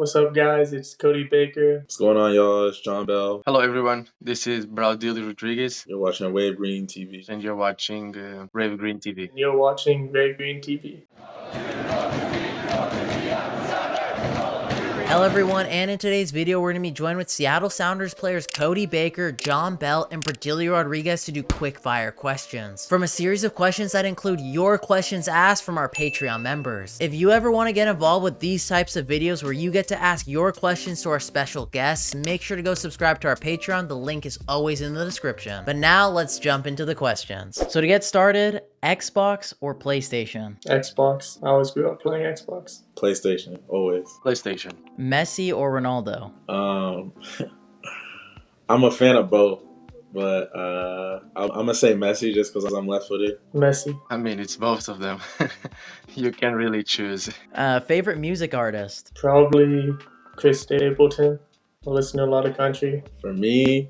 What's up, guys? It's Cody Baker. What's going on, y'all? It's John Bell. Hello, everyone. This is Braudílio Rodrigues, You're watching Wave Green TV. and you're watching Brave Green TV. And you're watching Red Green TV. Hello everyone, and in today's video we're going to be joined with Seattle Sounders players Cody Baker, John Bell, and Braudílio Rodrigues to do quickfire questions from a series of questions that include your questions asked from our Patreon members. If you ever want to get involved with these types of videos where you get to ask your questions to our special guests, make sure to go subscribe to our Patreon. The link is always in the description. But now let's jump into the questions. So to get started, Xbox or PlayStation? Xbox. I always grew up playing Xbox. PlayStation, always. PlayStation. Messi or Ronaldo? I'm a fan of both, but I'm gonna say Messi just because I'm left-footed. Messi. I mean, it's both of them. You can really choose. Favorite music artist? Probably Chris Stapleton. I listen to a lot of country. For me,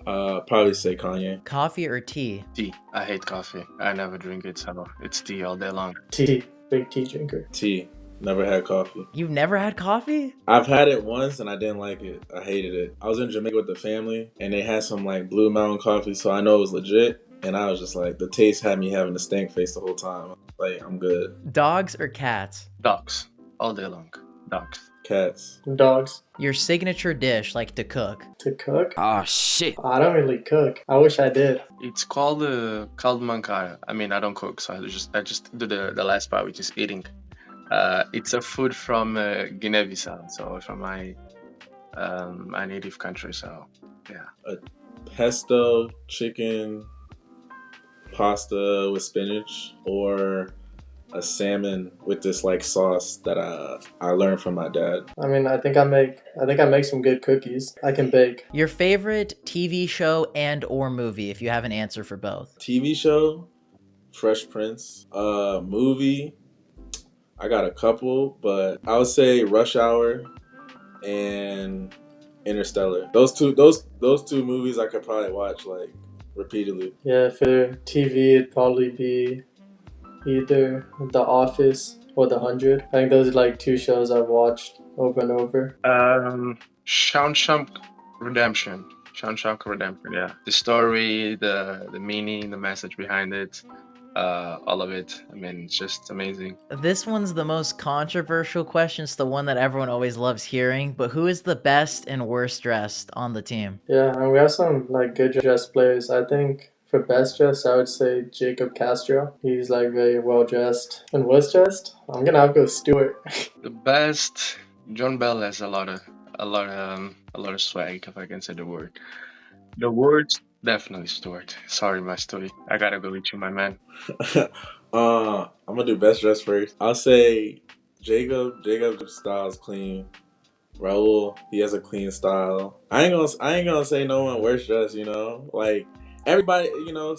probably say Kanye. Coffee or tea? Tea. I hate coffee. I never drink it, so it's tea all day long. Tea. Big tea drinker. Tea. Never had coffee. You've never had coffee? I've had it once and I didn't like it. I hated it. I was in Jamaica with the family and they had some like Blue Mountain coffee, so I know it was legit. And I was just like, the taste had me having a stank face the whole time. Like, I'm good. Dogs or cats? Dogs. All day long. Dogs. Cats. Dogs. Your signature dish, like to cook? To cook? Oh shit. I don't really cook. I wish I did. It's called called mankara. I mean, I don't cook, so I just do the last part, which is eating. It's a food from Guinea-Bissau, so from my native country. So yeah. A pesto chicken pasta with spinach, or a salmon with this like sauce that I learned from my dad. I mean, I think I make some good cookies. I can bake. Your favorite TV show and or movie, if you have an answer for both? TV show, Fresh Prince. Movie, I got a couple, but I would say Rush Hour and Interstellar. Those two movies I could probably watch like repeatedly. Yeah, for TV, it'd probably be either The Office or The 100. I think those are like two shows I've watched over and over. Shawshank Redemption. Shawshank Redemption, yeah. The story, the meaning, the message behind it, all of it. I mean, it's just amazing. This one's the most controversial question. It's the one that everyone always loves hearing. But who is the best and worst dressed on the team? Yeah, and we have some like good dressed players. I think for best dressed, I would say Jacob Castro. He's like very well dressed. And worst dressed, I'm gonna have to go Stewart. The best, John Bell has a lot of swag, if I can say the word. The worst, definitely Stuart. Sorry, my Stuart. I gotta go with you, my man. I'm gonna do best dress first. I'll say Jacob. Jacob's style is clean. Raul, he has a clean style. I ain't gonna say no one worst dressed. You know, like everybody. You know,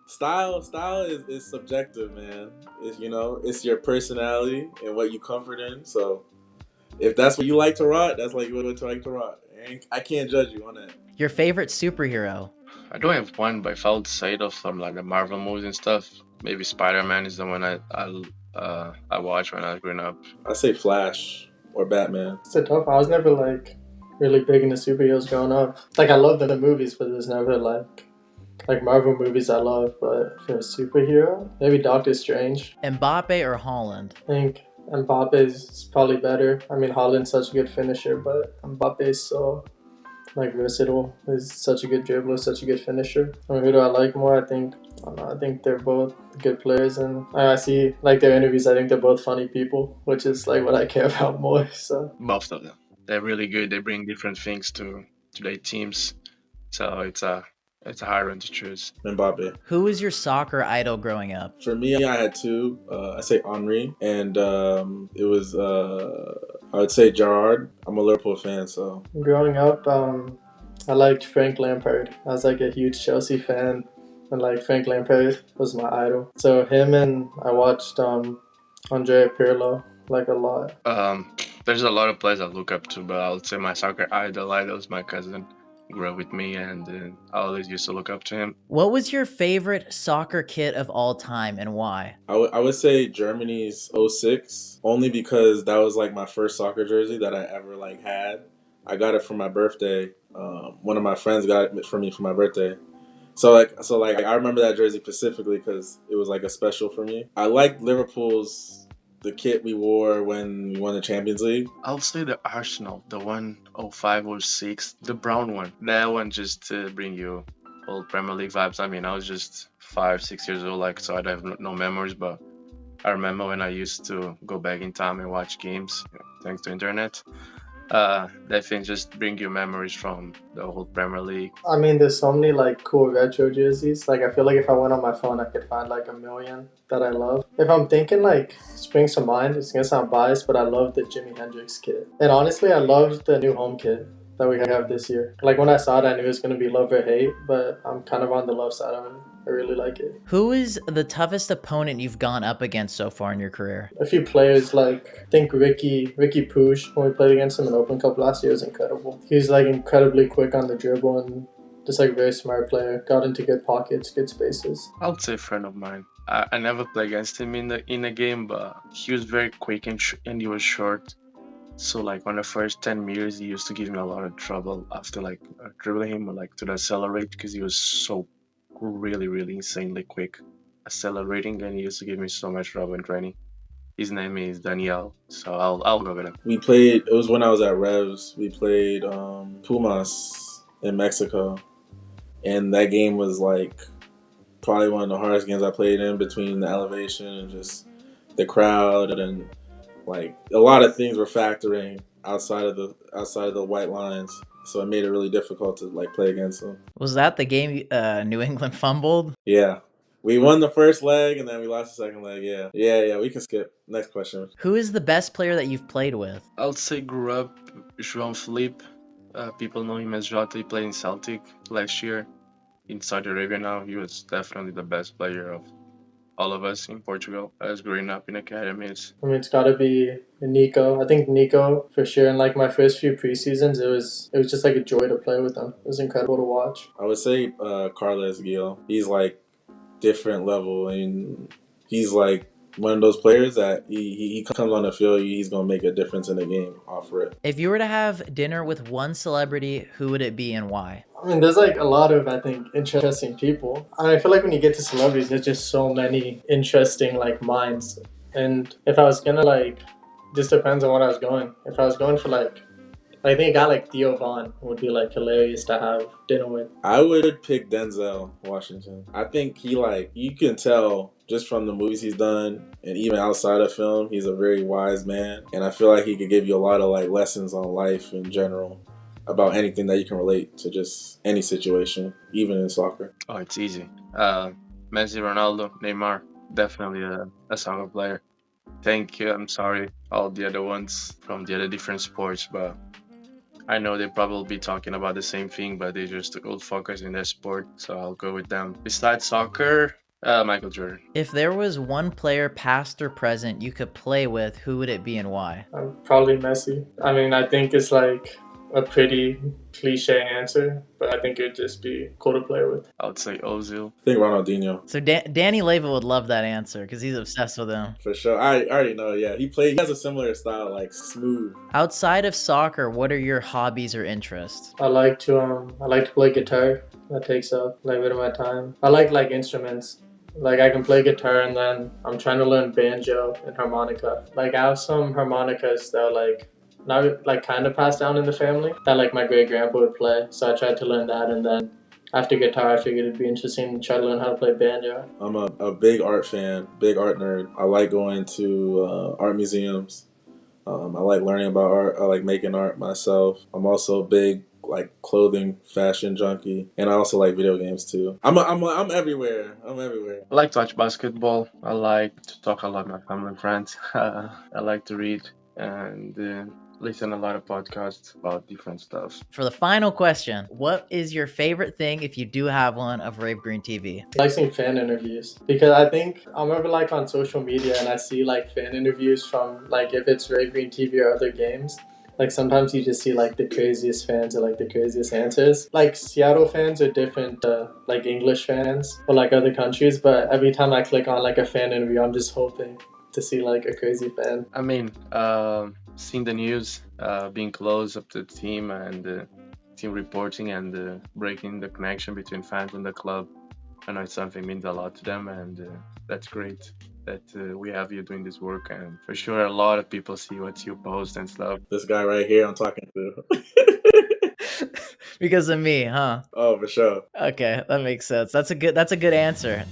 style is subjective, man. It's your personality and what you comfort in. So if that's what you like to rock, that's like what you like to rock. I can't judge you on that. Your favorite superhero? I don't have one, but if I would say it from like the Marvel movies and stuff, maybe Spider-Man is the one I watched when I was growing up. I say Flash or Batman. It's a tough. I was never like really big into superheroes growing up. Like I love the movies, but there's never like Marvel movies I love. But for a superhero, maybe Doctor Strange. Mbappe or Holland? I think Mbappe is probably better. I mean, Holland's such a good finisher, but Mbappe is so like versatile. He's such a good dribbler, such a good finisher. I mean, who do I like more? I think they're both good players, and I see like their interviews. I think they're both funny people, which is like what I care about more. So both of them, they're really good. They bring different things to their teams, so it's a hard one to choose. Mbappe. Who was your soccer idol growing up? For me, I had two. I say Henry, and it was I would say Gerrard. I'm a Liverpool fan, so. Growing up, I liked Frank Lampard. I was like a huge Chelsea fan, and like Frank Lampard was my idol. So him, and I watched Andrea Pirlo like a lot. There's a lot of players I look up to, but I would say my soccer idol is my cousin. grew up with me, and I always used to look up to him. What was your favorite soccer kit of all time and why? I would say Germany's '06, only because that was like my first soccer jersey that I ever like had. I got it for my birthday. One of my friends got it for me for my birthday. So I remember that jersey specifically because it was like a special for me. I liked Liverpool's the kit we wore when we won the Champions League. I'll say the Arsenal, the one 05 or 06, the brown one. That one just to bring you old Premier League vibes. I mean, I was just 5, 6 years old, like, so I'd have no memories, but I remember when I used to go back in time and watch games, thanks to internet. That thing just bring you memories from the whole Premier League. I mean, there's so many like cool retro jerseys. Like I feel like if I went on my phone, I could find like a million that I love. If I'm thinking like springs to mind, it's gonna sound biased, but I love the Jimi Hendrix kit. And honestly, I love the new home kit that we have this year. Like when I saw it, I knew it was gonna be love or hate, but I'm kind of on the love side of it. I really like it. Who is the toughest opponent you've gone up against so far in your career? A few players like I think Ricky Pooch when we played against him in Open Cup last year was incredible. He's like incredibly quick on the dribble and just like a very smart player. Got into good pockets, good spaces. I would say a friend of mine. I never played against him in a game, but he was very quick and he was short. So like on the first 10 meters, he used to give me a lot of trouble after like dribbling him or like to accelerate because he was so really insanely quick accelerating, and he used to give me so much trouble in training. His name is Daniel, so I'll go with him. We played. It was when I was at Revs. We played Pumas in Mexico, and that game was like probably one of the hardest games I played in, between the elevation and just the crowd, and like a lot of things were factoring outside of the white lines. So it made it really difficult to like play against them. Was that the game New England fumbled? Yeah. We won the first leg and then we lost the second leg. Yeah. We can skip. Next question. Who is the best player that you've played with? I'll say grew up João Felipe. People know him as Jota. He played in Celtic last year in Saudi Arabia now. He was definitely the best player of all of us in Portugal as growing up in academies. I mean, it's got to be Nico. I think Nico for sure. And like my first few preseasons, it was just like a joy to play with him. It was incredible to watch. I would say Carles Gil. He's like different level, and he's like one of those players that he comes on the field, he's gonna make a difference in the game off rip. If you were to have dinner with one celebrity, who would it be and why? I mean, there's like a lot of, I think, interesting people. I feel like when you get to celebrities, there's just so many interesting like minds. And if I was gonna like, just depends on what I was going. If I was going for like, I think a guy like Theo Vaughn would be like hilarious to have dinner with. I would pick Denzel Washington. I think he like, you can tell just from the movies he's done and even outside of film, he's a very wise man. And I feel like he could give you a lot of like lessons on life in general, about anything that you can relate to, just any situation, even in soccer. Oh, it's easy. Messi, Ronaldo, Neymar, definitely a soccer player. Thank you. I'm sorry, all the other ones from the other different sports, but I know they probably be talking about the same thing, but they just all focus in their sport, so I'll go with them. Besides soccer, Michael Jordan. If there was one player, past or present, you could play with, who would it be and why? Probably Messi. I mean, I think it's like a pretty cliche answer, but I think it'd just be cool to play with. I would say Ozil. I think Ronaldinho. So Danny Leva would love that answer because he's obsessed with him. For sure. I already know, yeah. He has a similar style, like smooth. Outside of soccer, what are your hobbies or interests? I like to play guitar. That takes up like a bit of my time. I like instruments. Like I can play guitar, and then I'm trying to learn banjo and harmonica. Like I have some harmonicas that are like not like kind of passed down in the family that like my great grandpa would play. So I tried to learn that, and then after guitar, I figured it'd be interesting to try to learn how to play banjo. I'm a big art fan, big art nerd. I like going to art museums. I like learning about art. I like making art myself. I'm also a big like clothing fashion junkie, and I also like video games too. I'm everywhere. I'm everywhere. I like to watch basketball. I like to talk a lot with my family and friends. I like to read and listen a lot of podcasts about different stuff. For the final question, what is your favorite thing, if you do have one, of Rave Green TV? I like seeing fan interviews because I think I'm ever like on social media and I see like fan interviews from like if it's Ray Green TV or other games. Like sometimes you just see like the craziest fans or like the craziest answers. Like Seattle fans are different, like English fans or like other countries. But every time I click on like a fan interview, I'm just hoping to see like a crazy fan. I mean, seeing the news, being close up to the team and team reporting and breaking the connection between fans and the club, I know it's something means a lot to them, and that's great that we have you doing this work. And for sure, a lot of people see what you post and stuff. This guy right here I'm talking to. Because of me, huh? Oh, for sure. Okay, that makes sense. That's a good answer.